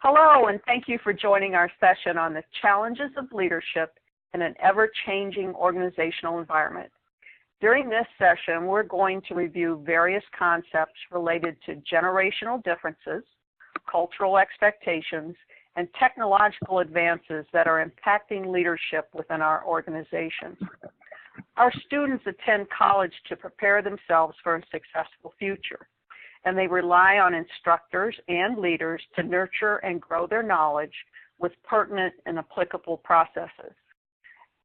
Hello, and thank you for joining our session on the challenges of leadership in an ever-changing organizational environment. During this session, we're going to review various concepts related to generational differences, cultural expectations, and technological advances that are impacting leadership within our organizations. Our students attend college to prepare themselves for a successful future, and they rely on instructors and leaders to nurture and grow their knowledge with pertinent and applicable processes.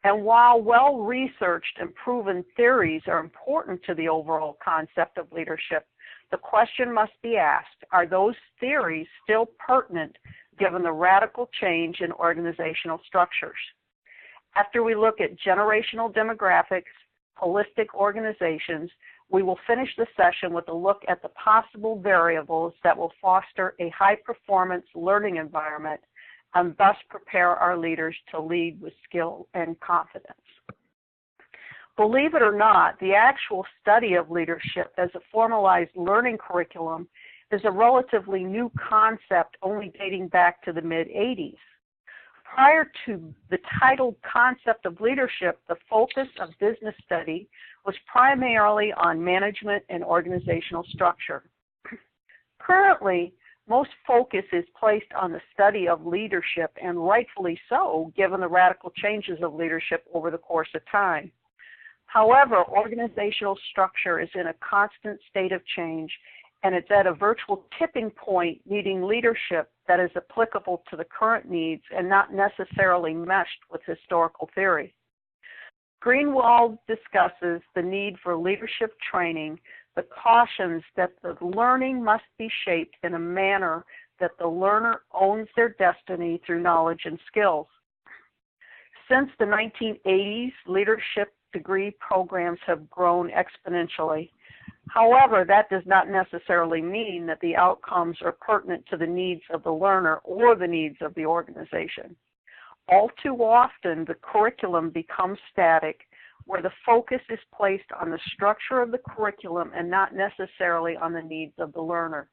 And while well-researched and proven theories are important to the overall concept of leadership, the question must be asked, are those theories still pertinent given the radical change in organizational structures? After we look at generational demographics, holistic organizations, we will finish the session with a look at the possible variables that will foster a high-performance learning environment and thus prepare our leaders to lead with skill and confidence. Believe it or not, the actual study of leadership as a formalized learning curriculum is a relatively new concept only dating back to the mid-'80s. Prior to the titled concept of leadership, the focus of business study was primarily on management and organizational structure. Currently, most focus is placed on the study of leadership, and rightfully so, given the radical changes of leadership over the course of time. However, organizational structure is in a constant state of change, and it's at a virtual tipping point needing leadership that is applicable to the current needs and not necessarily meshed with historical theory. Greenwald discusses the need for leadership training, but cautions that the learning must be shaped in a manner that the learner owns their destiny through knowledge and skills. Since the 1980s, leadership degree programs have grown exponentially. However, that does not necessarily mean that the outcomes are pertinent to the needs of the learner or the needs of the organization. All too often, the curriculum becomes static, where the focus is placed on the structure of the curriculum and not necessarily on the needs of the learner.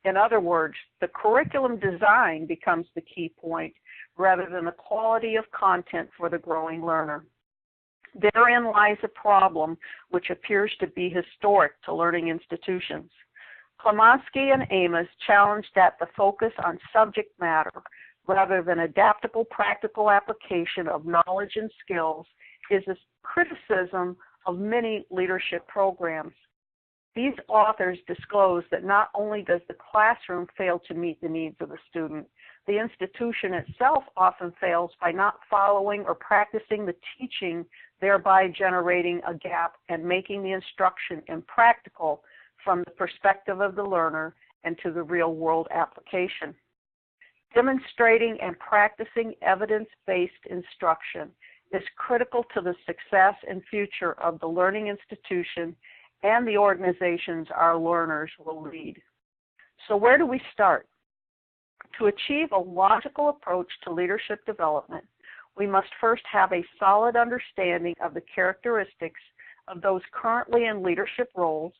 In other words, the curriculum design becomes the key point rather than the quality of content for the growing learner. Therein lies a problem which appears to be historic to learning institutions. Klomowski and Amos challenged that the focus on subject matter rather than adaptable practical application of knowledge and skills is a criticism of many leadership programs. These authors disclose that not only does the classroom fail to meet the needs of the student, the institution itself often fails by not following or practicing the teaching, thereby generating a gap and making the instruction impractical from the perspective of the learner and to the real-world application. Demonstrating and practicing evidence-based instruction is critical to the success and future of the learning institution and the organizations our learners will lead. So where do we start? To achieve a logical approach to leadership development, we must first have a solid understanding of the characteristics of those currently in leadership roles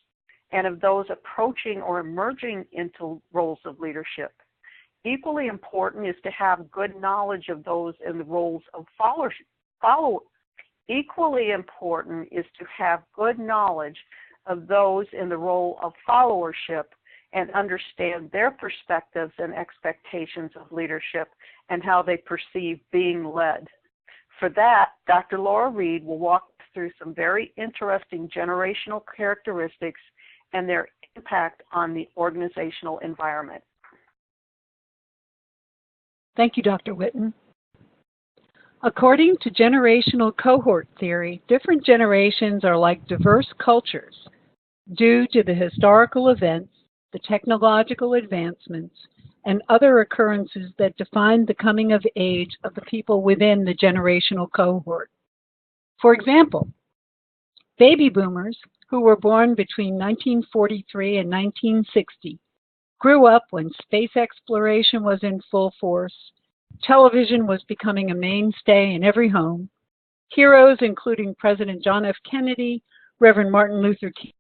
and of those approaching or emerging into roles of leadership. Equally important is to have good knowledge of those in the roles of Equally important is to have good knowledge of those in the role of followership and understand their perspectives and expectations of leadership and how they perceive being led. For that, Dr. Lora Reed will walk us through some very interesting generational characteristics and their impact on the organizational environment. Thank you, Dr. Whitten. According to generational cohort theory, different generations are like diverse cultures due to the historical events, the technological advancements, and other occurrences that define the coming of age of the people within the generational cohort. For example, baby boomers who were born between 1943 and 1960 grew up when space exploration was in full force, television was becoming a mainstay in every home, heroes including President John F. Kennedy, Reverend Martin Luther King,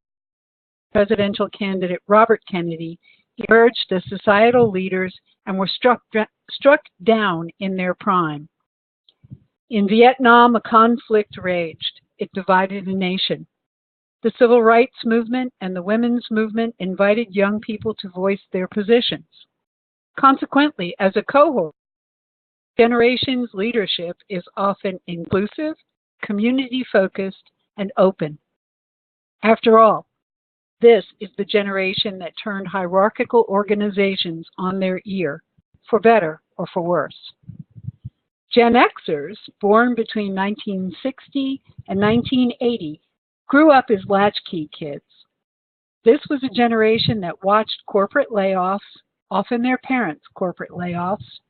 presidential candidate Robert Kennedy, emerged as societal leaders and were struck down in their prime. In Vietnam, a conflict raged. It divided a nation. The civil rights movement and the women's movement invited young people to voice their positions. Consequently, as a cohort, generation's leadership is often inclusive, community-focused, and open. After all, this is the generation that turned hierarchical organizations on their ear, for better or for worse. Gen Xers, born between 1960 and 1980, grew up as latchkey kids. This was a generation that watched corporate layoffs, often their parents' corporate layoffs.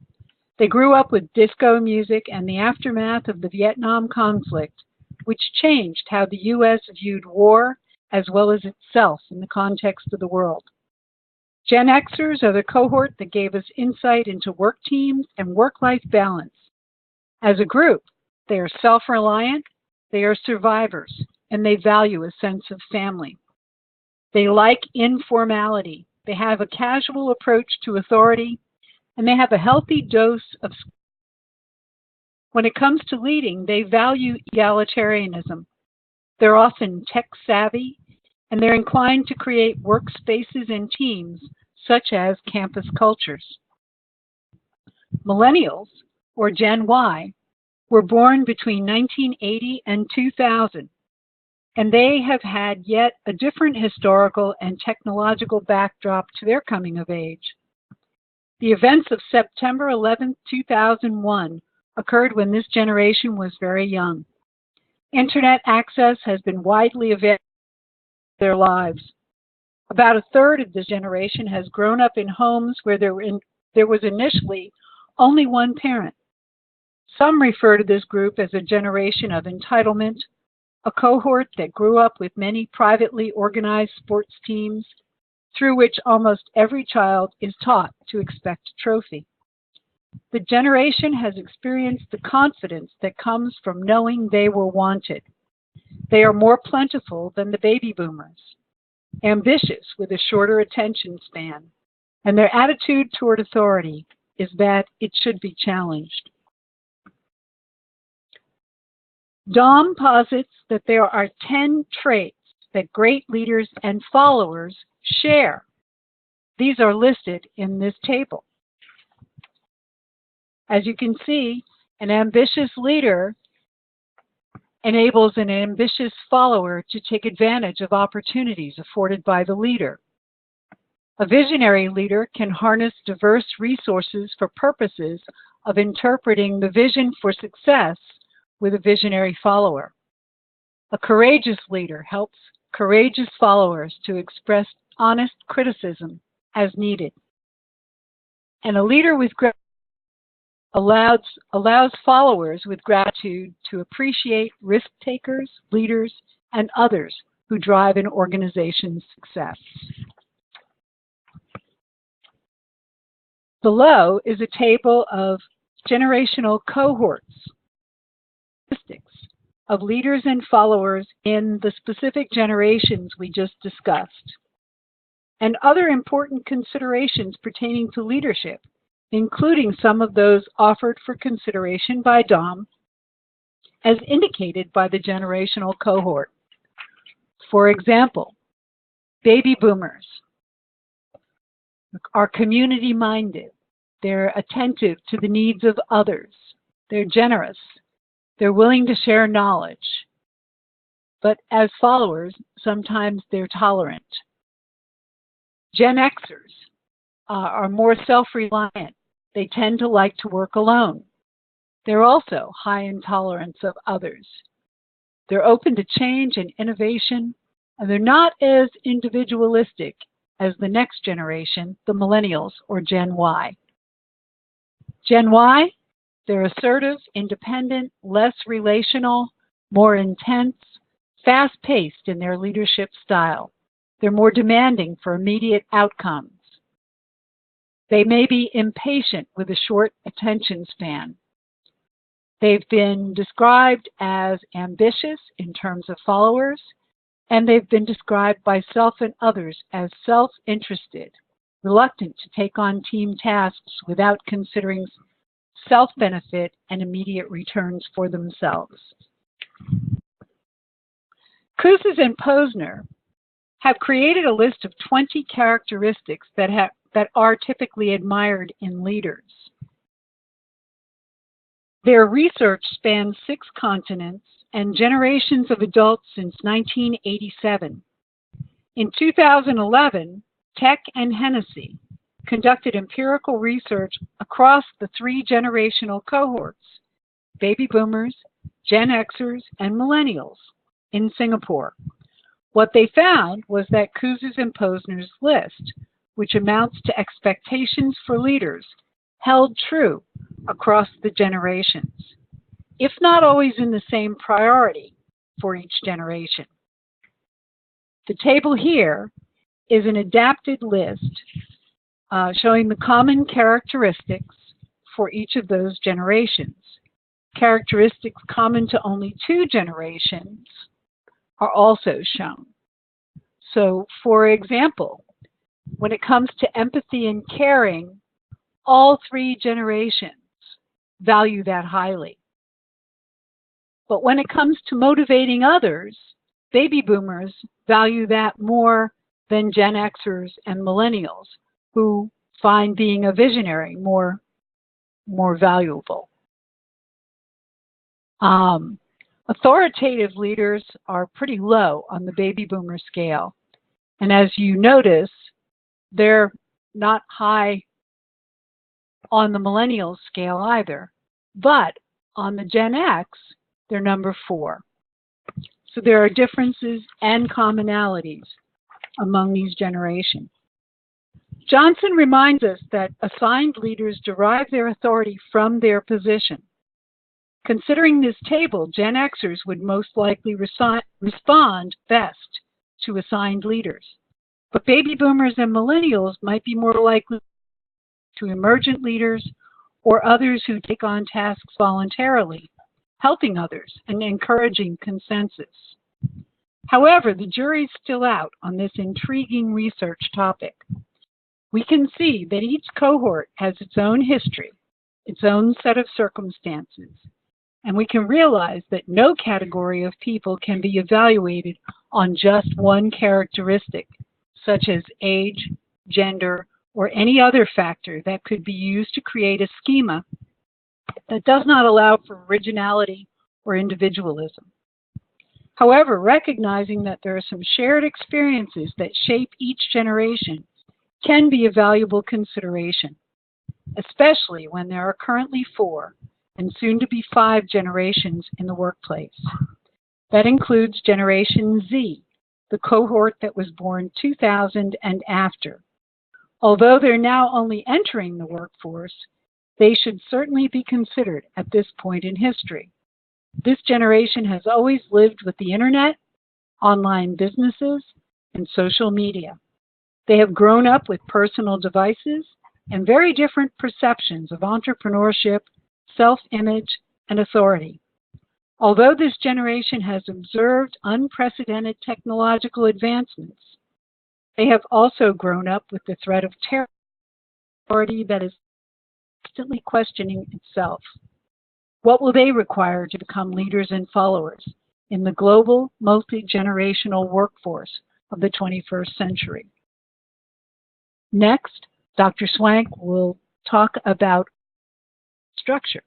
They grew up with disco music and the aftermath of the Vietnam conflict, which changed how the U.S. viewed war as well as itself in the context of the world. Gen Xers are the cohort that gave us insight into work teams and work-life balance. As a group, they are self-reliant, they are survivors, and they value a sense of family. They like informality, they have a casual approach to authority, and they have a healthy dose of. When it comes to leading, they value egalitarianism. They're often tech-savvy, and they're inclined to create workspaces and teams, such as campus cultures. Millennials, or Gen Y, were born between 1980 and 2000, and they have had yet a different historical and technological backdrop to their coming of age. The events of September 11, 2001 occurred when this generation was very young. Internet access has been widely available in their lives. About a third of this generation has grown up in homes where there was initially only one parent. Some refer to this group as a generation of entitlement, a cohort that grew up with many privately organized sports teams through which almost every child is taught to expect a trophy. The generation has experienced the confidence that comes from knowing they were wanted. They are more plentiful than the baby boomers, ambitious with a shorter attention span, and their attitude toward authority is that it should be challenged. Dom posits that there are 10 traits that great leaders and followers share. These are listed in this table. As you can see, an ambitious leader enables an ambitious follower to take advantage of opportunities afforded by the leader. A visionary leader can harness diverse resources for purposes of interpreting the vision for success with a visionary follower. A courageous leader helps courageous followers to express honest criticism as needed. And a leader with gratitude allows followers with gratitude to appreciate risk takers, leaders, and others who drive an organization's success. Below is a table of generational cohorts, statistics of leaders and followers in the specific generations we just discussed, and other important considerations pertaining to leadership, including some of those offered for consideration by Dom, as indicated by the generational cohort. For example, baby boomers are community-minded. They're attentive to the needs of others. They're generous. They're willing to share knowledge. But as followers, sometimes they're tolerant. Gen Xers are more self-reliant. They tend to like to work alone. They're also high in tolerance of others. They're open to change and innovation, and they're not as individualistic as the next generation, the millennials or Gen Y. Gen Y, they're assertive, independent, less relational, more intense, fast-paced in their leadership style. They're more demanding for immediate outcomes. They may be impatient with a short attention span. They've been described as ambitious in terms of followers, and they've been described by self and others as self-interested, reluctant to take on team tasks without considering self-benefit and immediate returns for themselves. Kouzes and Posner have created a list of 20 characteristics that are typically admired in leaders. Their research spans 6 continents and generations of adults since 1987. In 2011, Tech and Hennessy conducted empirical research across the 3 generational cohorts, baby boomers, Gen Xers, and millennials, in Singapore. What they found was that Kouzes and Posner's list, which amounts to expectations for leaders, held true across the generations, if not always in the same priority for each generation. The table here is an adapted list showing the common characteristics for each of those generations. Characteristics common to only 2 generations are also shown. So, for example, when it comes to empathy and caring, all 3 generations value that highly. But when it comes to motivating others, baby boomers value that more than Gen Xers and millennials, who find being a visionary more valuable. Authoritative leaders are pretty low on the baby boomer scale. And as you notice, they're not high on the millennial scale either. But on the Gen X, they're number 4. So there are differences and commonalities among these generations. Johnson reminds us that assigned leaders derive their authority from their position. Considering this table, Gen Xers would most likely respond best to assigned leaders. But baby boomers and millennials might be more likely to emergent leaders or others who take on tasks voluntarily, helping others and encouraging consensus. However, the jury's still out on this intriguing research topic. We can see that each cohort has its own history, its own set of circumstances, and we can realize that no category of people can be evaluated on just one characteristic, such as age, gender, or any other factor that could be used to create a schema that does not allow for originality or individualism. However, recognizing that there are some shared experiences that shape each generation can be a valuable consideration, especially when there are currently 4 and soon to be 5 generations in the workplace. That includes Generation Z, the cohort that was born 2000 and after. Although they're now only entering the workforce, they should certainly be considered at this point in history. This generation has always lived with the internet, online businesses, and social media. They have grown up with personal devices and very different perceptions of entrepreneurship, self-image, and authority. Although this generation has observed unprecedented technological advancements, they have also grown up with the threat of terror that is constantly questioning itself. What will they require to become leaders and followers in the global, multi-generational workforce of the 21st century? Next, Dr. Swank will talk about structures.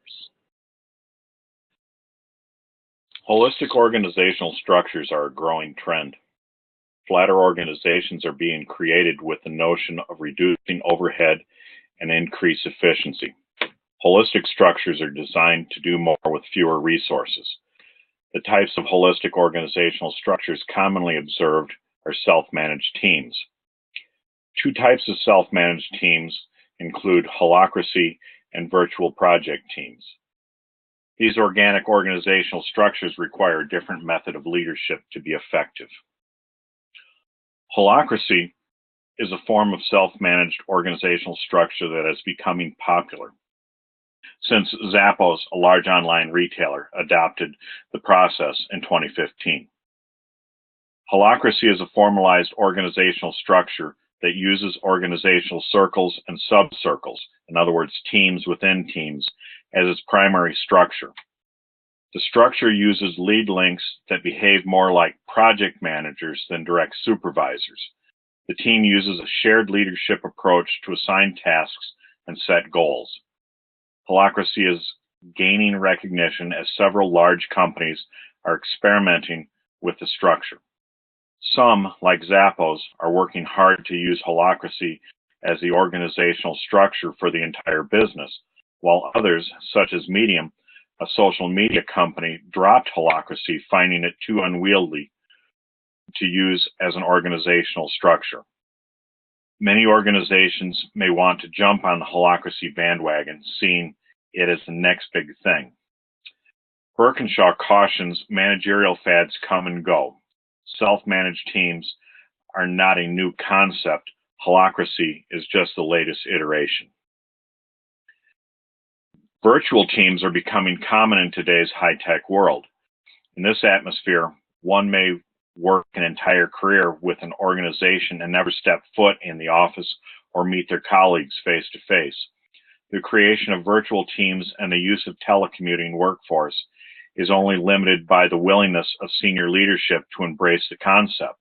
Holistic organizational structures are a growing trend. Flatter organizations are being created with the notion of reducing overhead and increase efficiency. Holistic structures are designed to do more with fewer resources. The types of holistic organizational structures commonly observed are self-managed teams. 2 types of self-managed teams include holacracy and virtual project teams. These organic organizational structures require a different method of leadership to be effective. Holacracy is a form of self-managed organizational structure that is becoming popular, since Zappos, a large online retailer, adopted the process in 2015. Holacracy is a formalized organizational structure that uses organizational circles and subcircles, in other words, teams within teams, as its primary structure. The structure uses lead links that behave more like project managers than direct supervisors. The team uses a shared leadership approach to assign tasks and set goals. Holacracy is gaining recognition as several large companies are experimenting with the structure. Some, like Zappos, are working hard to use Holacracy as the organizational structure for the entire business, while others, such as Medium, a social media company, dropped Holacracy, finding it too unwieldy to use as an organizational structure. Many organizations may want to jump on the Holacracy bandwagon, seeing it as the next big thing. Birkinshaw cautions managerial fads come and go. Self-managed teams are not a new concept. Holacracy is just the latest iteration. Virtual teams are becoming common in today's high-tech world. In this atmosphere, one may work an entire career with an organization and never step foot in the office or meet their colleagues face-to-face. The creation of virtual teams and the use of telecommuting workforce is only limited by the willingness of senior leadership to embrace the concept.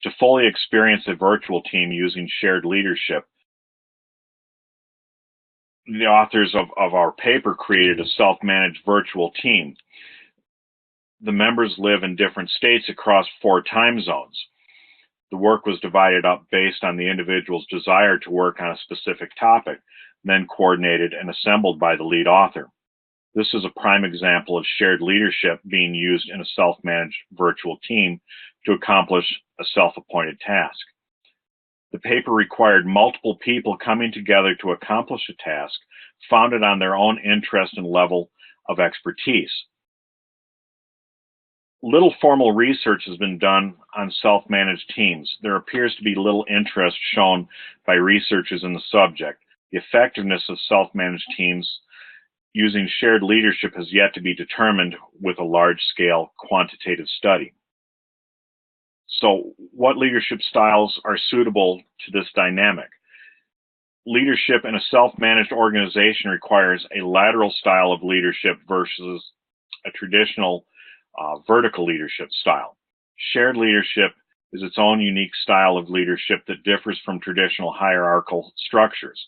To fully experience a virtual team using shared leadership, the authors of our paper created a self-managed virtual team. The members live in different states across 4 time zones. The work was divided up based on the individual's desire to work on a specific topic, then coordinated and assembled by the lead author. This is a prime example of shared leadership being used in a self-managed virtual team to accomplish a self-appointed task. The paper required multiple people coming together to accomplish a task founded on their own interest and level of expertise. Little formal research has been done on self-managed teams. There appears to be little interest shown by researchers in the subject. The effectiveness of self-managed teams using shared leadership has yet to be determined with a large-scale quantitative study. So, what leadership styles are suitable to this dynamic? Leadership in a self-managed organization requires a lateral style of leadership versus a traditional vertical leadership style. Shared leadership is its own unique style of leadership that differs from traditional hierarchical structures.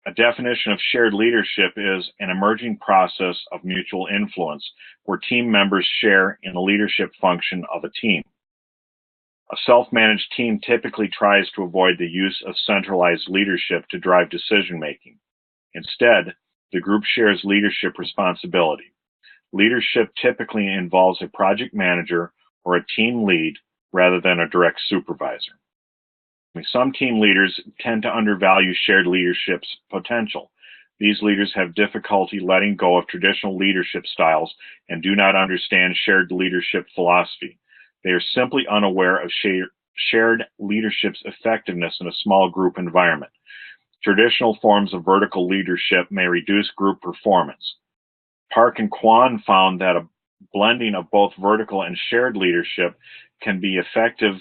A definition of shared leadership is an emerging process of mutual influence where team members share in the leadership function of a team. A self-managed team typically tries to avoid the use of centralized leadership to drive decision-making. Instead, the group shares leadership responsibility. Leadership typically involves a project manager or a team lead rather than a direct supervisor. Some team leaders tend to undervalue shared leadership's potential. These leaders have difficulty letting go of traditional leadership styles and do not understand shared leadership philosophy. They are simply unaware of shared leadership's effectiveness in a small group environment. Traditional forms of vertical leadership may reduce group performance. Park and Kwan found that a blending of both vertical and shared leadership can be effective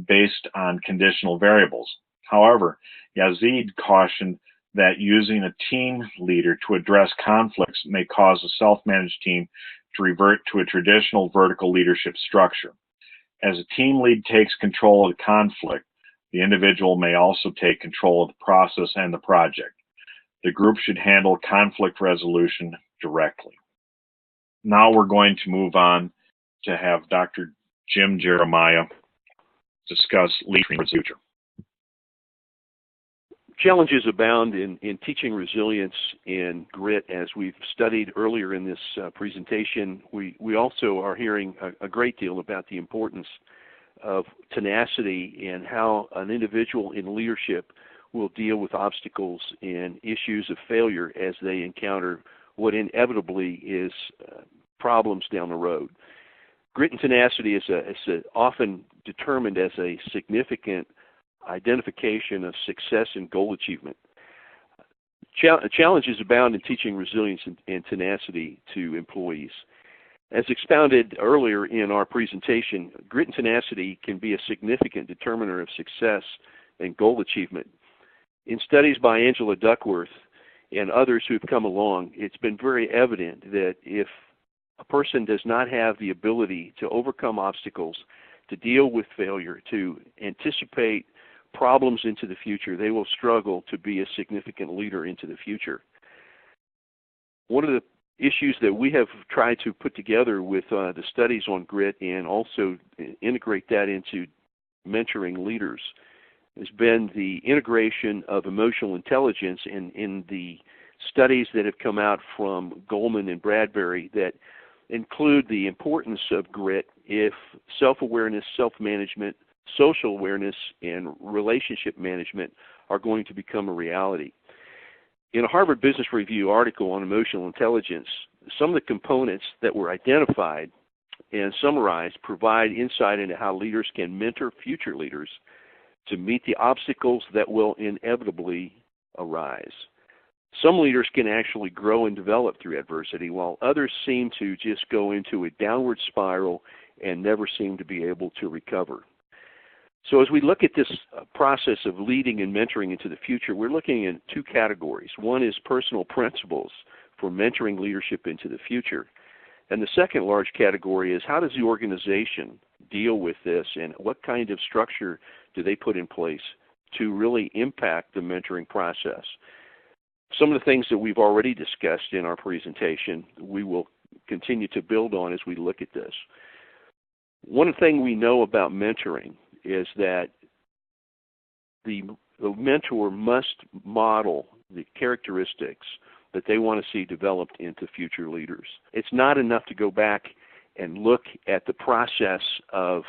based on conditional variables. However, Yazid cautioned that using a team leader to address conflicts may cause a self-managed team to revert to a traditional vertical leadership structure. As a team lead takes control of the conflict, the individual may also take control of the process and the project. The group should handle conflict resolution directly. Now we're going to move on to have Dr. Jim Jeremiah discuss leading the future. Challenges abound in teaching resilience and grit, as we've studied earlier in this presentation. We also are hearing a great deal about the importance of tenacity and how an individual in leadership will deal with obstacles and issues of failure as they encounter what inevitably is problems down the road. Grit and tenacity is often determined as a significant identification of success and goal achievement. Challenges abound in teaching resilience and tenacity to employees. As expounded earlier in our presentation, grit and tenacity can be a significant determiner of success and goal achievement. In studies by Angela Duckworth and others who have come along, it's been very evident that if a person does not have the ability to overcome obstacles, to deal with failure, to anticipate problems into the future, they will struggle to be a significant leader into the future. One of the issues that we have tried to put together with the studies on grit and also integrate that into mentoring leaders has been the integration of emotional intelligence in the studies that have come out from Goldman and Bradbury that include the importance of grit if self-awareness, self-management, social awareness, and relationship management are going to become a reality. In a Harvard Business Review article on emotional intelligence, some of the components that were identified and summarized provide insight into how leaders can mentor future leaders to meet the obstacles that will inevitably arise. Some leaders can actually grow and develop through adversity, while others seem to just go into a downward spiral and never seem to be able to recover. So as we look at this process of leading and mentoring into the future, we're looking at two categories. One is personal principles for mentoring leadership into the future. And the second large category is how does the organization deal with this and what kind of structure do they put in place to really impact the mentoring process. Some of the things that we've already discussed in our presentation, we will continue to build on as we look at this. One thing we know about mentoring is that the mentor must model the characteristics that they want to see developed into future leaders. It's not enough to go back and look at the process of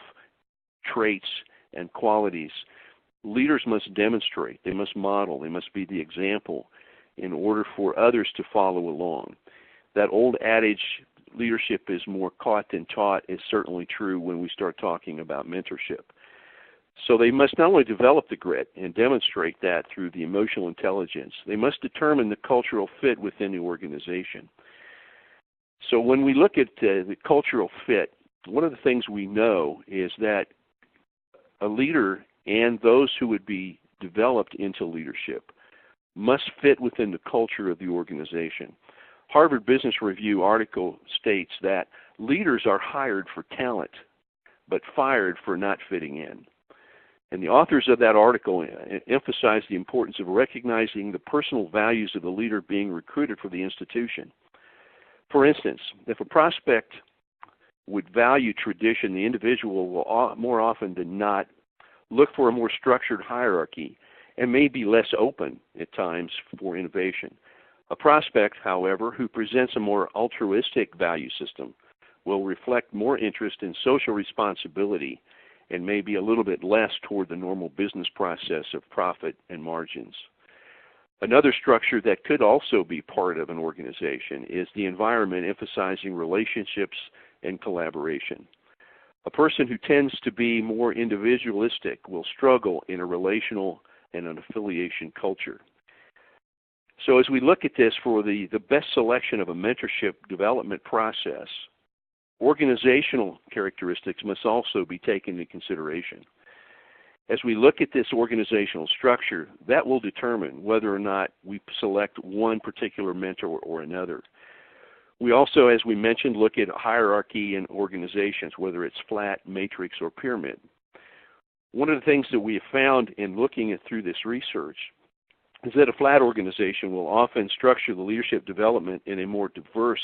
traits and qualities. Leaders must demonstrate, they must model, they must be the example in order for others to follow along. That old adage, leadership is more caught than taught, is certainly true when we start talking about mentorship. So they must not only develop the grit and demonstrate that through the emotional intelligence, they must determine the cultural fit within the organization. So when we look at the cultural fit, one of the things we know is that a leader and those who would be developed into leadership must fit within the culture of the organization. Harvard Business Review article states that leaders are hired for talent, but fired for not fitting in. And the authors of that article emphasize the importance of recognizing the personal values of the leader being recruited for the institution. For instance, if a prospect would value tradition, the individual will more often than not look for a more structured hierarchy and may be less open at times for innovation. A prospect, however, who presents a more altruistic value system will reflect more interest in social responsibility and maybe a little bit less toward the normal business process of profit and margins. Another structure that could also be part of an organization is the environment emphasizing relationships and collaboration. A person who tends to be more individualistic will struggle in a relational and an affiliation culture. So as we look at this for the best selection of a mentorship development process, organizational characteristics must also be taken into consideration. As we look at this organizational structure, that will determine whether or not we select one particular mentor or another. We also, as we mentioned, look at hierarchy in organizations, whether it's flat, matrix, or pyramid. One of the things that we have found in looking at through this research is that a flat organization will often structure the leadership development in a more diverse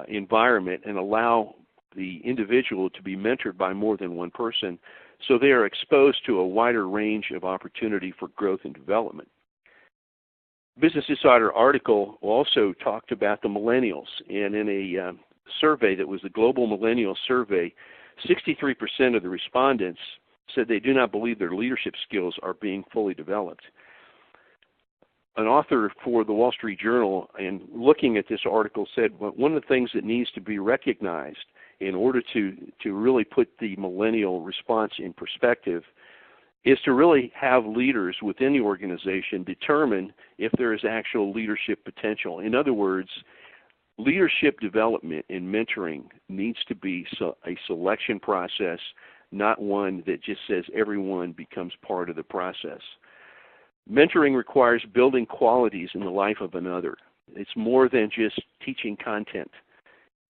environment and allow the individual to be mentored by more than one person, so they are exposed to a wider range of opportunity for growth and development. Business Insider article also talked about the millennials, and in a survey that was the Global Millennial Survey, 63% of the respondents said they do not believe their leadership skills are being fully developed. An author for the Wall Street Journal, in looking at this article, said one of the things that needs to be recognized in order to really put the millennial response in perspective is to really have leaders within the organization determine if there is actual leadership potential. In other words, Leadership development and mentoring needs to be a selection process, not one that just says everyone becomes part of the process. Mentoring requires building qualities in the life of another. It's more than just teaching content.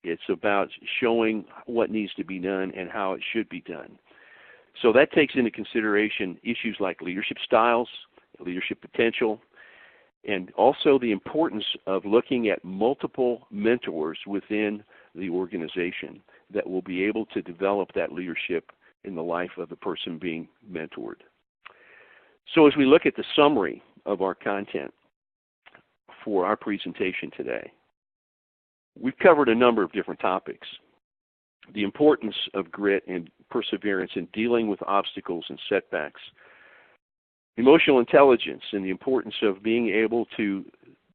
It's about showing what needs to be done and how it should be done. So that takes into consideration issues like leadership styles, leadership potential, and also the importance of looking at multiple mentors within the organization that will be able to develop that leadership in the life of the person being mentored. So as we look at the summary of our content for our presentation today, we've covered a number of different topics. The importance of grit and perseverance in dealing with obstacles and setbacks, emotional intelligence and the importance of being able to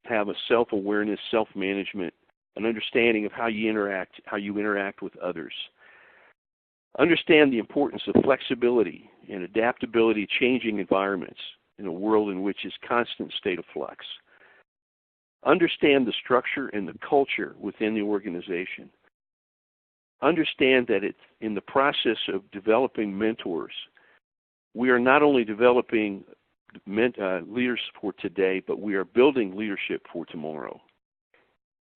have a self-awareness, self-management, an understanding of how you interact with others. Understand the importance of flexibility and adaptability to changing environments in a world in which is constant state of flux. Understand the structure and the culture within the organization. Understand that it's in the process of developing mentors. We are not only developing leaders for today, but we are building leadership for tomorrow.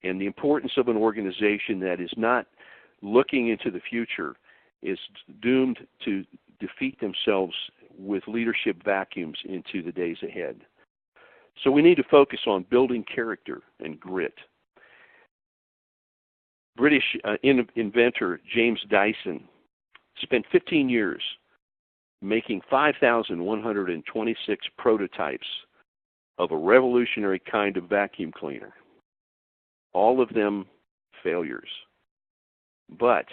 And the importance of an organization that is not looking into the future is doomed to defeat themselves with leadership vacuums into the days ahead. So we need to focus on building character and grit. British inventor James Dyson spent 15 years making 5,126 prototypes of a revolutionary kind of vacuum cleaner. All of them failures. But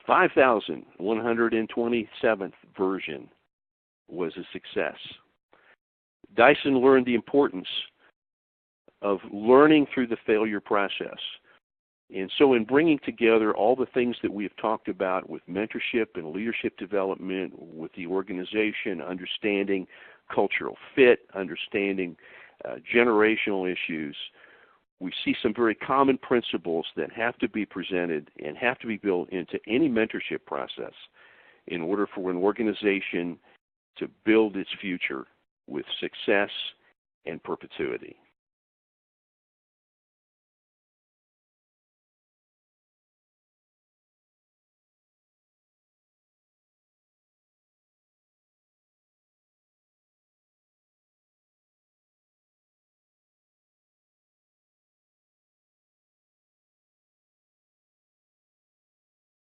5,127th version was a success. Dyson learned the importance of learning through the failure process. And so in bringing together all the things that we have talked about with mentorship and leadership development, with the organization, understanding cultural fit, understanding generational issues, we see some very common principles that have to be presented and have to be built into any mentorship process in order for an organization to build its future with success and perpetuity.